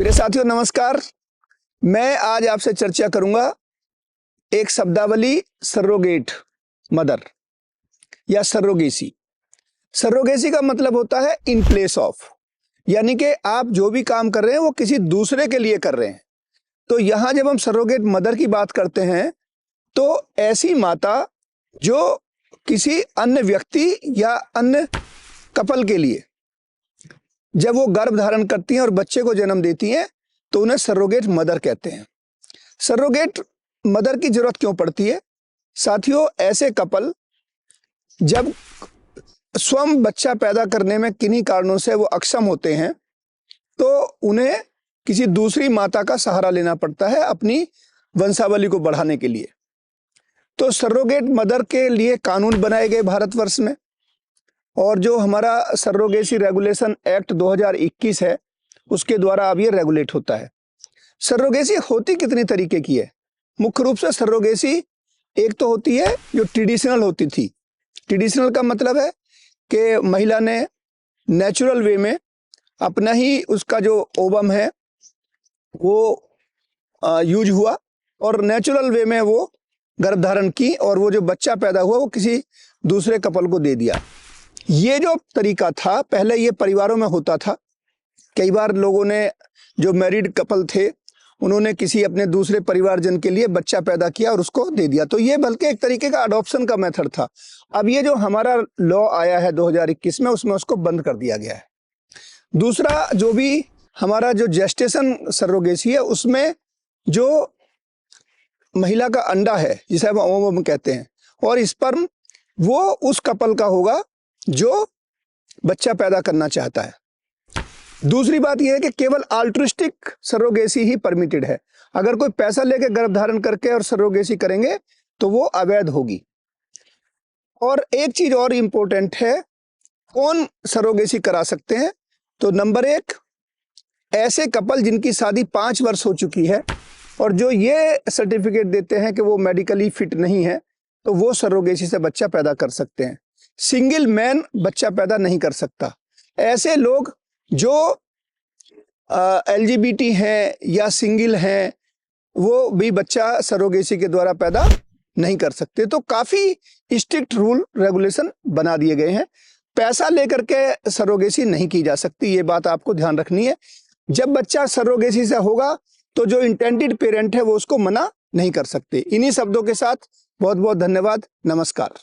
मेरे साथियों नमस्कार। मैं आज आपसे चर्चा करूंगा एक शब्दावली सरोगेट मदर या सरोगेसी। सरोगेसी का मतलब होता है इन प्लेस ऑफ, यानी कि आप जो भी काम कर रहे हैं वो किसी दूसरे के लिए कर रहे हैं। तो यहां जब हम सरोगेट मदर की बात करते हैं तो ऐसी माता जो किसी अन्य व्यक्ति या अन्य कपल के लिए जब वो गर्भ धारण करती हैं और बच्चे को जन्म देती हैं तो उन्हें सरोगेट मदर कहते हैं। सरोगेट मदर की जरूरत क्यों पड़ती है? साथियों, ऐसे कपल जब स्वयं बच्चा पैदा करने में किन्हीं कारणों से वो अक्षम होते हैं तो उन्हें किसी दूसरी माता का सहारा लेना पड़ता है अपनी वंशावली को बढ़ाने के लिए। तो सरोगेट मदर के लिए कानून बनाए गए भारतवर्ष में, और जो हमारा सरोगेसी रेगुलेशन एक्ट 2021 है उसके द्वारा अब ये रेगुलेट होता है। सरोगेसी होती कितनी तरीके की है? मुख्य रूप से सरोगेसी एक तो होती है जो ट्रेडिशनल होती थी। ट्रेडिशनल का मतलब है कि महिला ने नेचुरल वे में अपना ही उसका जो ओवम है वो यूज हुआ और नेचुरल वे में वो गर्भधारण की और वो जो बच्चा पैदा हुआ वो किसी दूसरे कपल को दे दिया। ये जो तरीका था पहले ये परिवारों में होता था। कई बार लोगों ने जो मैरिड कपल थे उन्होंने किसी अपने दूसरे परिवारजन के लिए बच्चा पैदा किया और उसको दे दिया, तो ये बल्कि एक तरीके का अडॉप्शन का मेथड था। अब ये जो हमारा लॉ आया है 2021 में उसमें उसको बंद कर दिया गया है। दूसरा, जो भी हमारा जो जेस्टेशन सरोगेसी है उसमें जो महिला का अंडा है जिसे हम ओवम कहते हैं और स्पर्म वो उस कपल का होगा जो बच्चा पैदा करना चाहता है। दूसरी बात यह है कि केवल अल्ट्रुइस्टिक सरोगेसी ही परमिटेड है। अगर कोई पैसा लेके गर्भ धारण करके और सरोगेसी करेंगे तो वो अवैध होगी। और एक चीज और इंपॉर्टेंट है, कौन सरोगेसी करा सकते हैं? तो नंबर 1, ऐसे कपल जिनकी शादी 5 वर्ष हो चुकी है और जो ये सर्टिफिकेट देते हैं कि वो मेडिकली फिट नहीं है तो वो सरोगेसी से बच्चा पैदा कर सकते हैं। सिंगल मैन बच्चा पैदा नहीं कर सकता। ऐसे लोग जो LGBT हैं या सिंगल हैं वो भी बच्चा सरोगेसी के द्वारा पैदा नहीं कर सकते। तो काफी स्ट्रिक्ट रूल रेगुलेशन बना दिए गए हैं। पैसा लेकर के सरोगेसी नहीं की जा सकती, ये बात आपको ध्यान रखनी है। जब बच्चा सरोगेसी से होगा तो जो इंटेंडेड पेरेंट है वो उसको मना नहीं कर सकते। इन्हीं शब्दों के साथ बहुत बहुत धन्यवाद। नमस्कार।